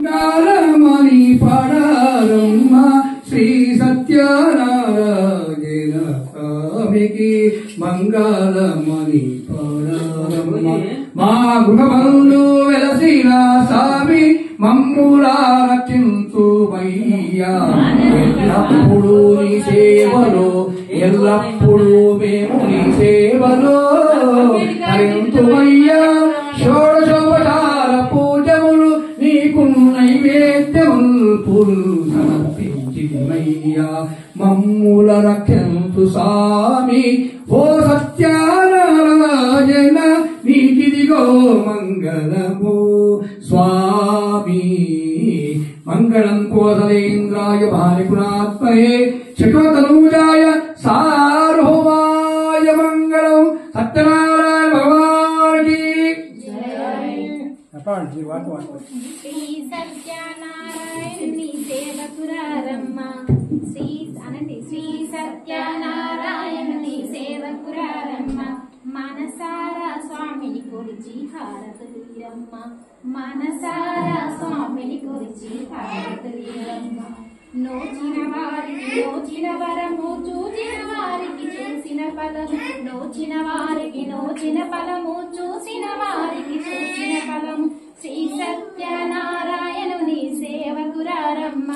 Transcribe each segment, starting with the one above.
మంగళమణి పడారమ్మ శ్రీ సత్యనారాయణ స్వామికి మంగళమణి పడారమ్మ మా గృహబంధు వెలసిన స్వామి మమ్ములా రక్షించుమయ్యా ఎల్లప్పుడు నీ సేవలో ఎల్లప్పుడు మేము నీ సేవలో హరింతుమయ్యా షోడశోపచార పూజములు నీకు నైవేద్యములు సమర్పించిమయ్యా మమ్ముల రక్షంతు స్వామి ఓ సత్యనారాయణ నీకిదిగో మంగళము స్వామి మంగళం కోసలేంద్రాయ భార్యపురాత్మయే చక్రతనూజాయ సార్వభౌమాయ మంగళం సత్యనారాయణ భగవానికి శ్రీ సత్యనారాయణుని సేవకురారమ్మ శ్రీ సత్యనారాయణుని సేవకురారమ్మ మనసారా స్వామిని కొలిచి హారతులీరమ్మ మనసారా స్వామిని కొలిచి హారతులీరమ్మ నోచిన వరము చూచిన వారికి చూసిన ఫలము నోచిన వారికి నోచిన ఫలము చూసిన వారికి చూసిన ఫలము శ్రీ సత్యనారాయణుని సేవకురారమ్మ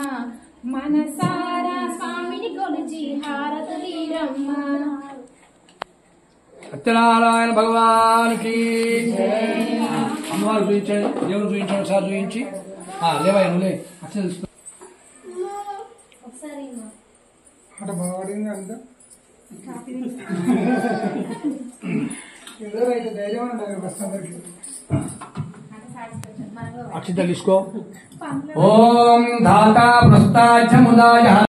మనసారా స్వామిని కొలిచి హారతులీరమ్మ సత్యనారాయణ భగవానికి అమ్మవారు చూపించండి దేవుడు చూపించండి సార్ చూపించి లేవయ్య నువ్వు అట్లా తెలుసుకో అట బాగుంది అంత ధైర్యం అందరికి అక్షింతలు తీసుకో ఓం ధాతా ప్రస్తాచముదాయ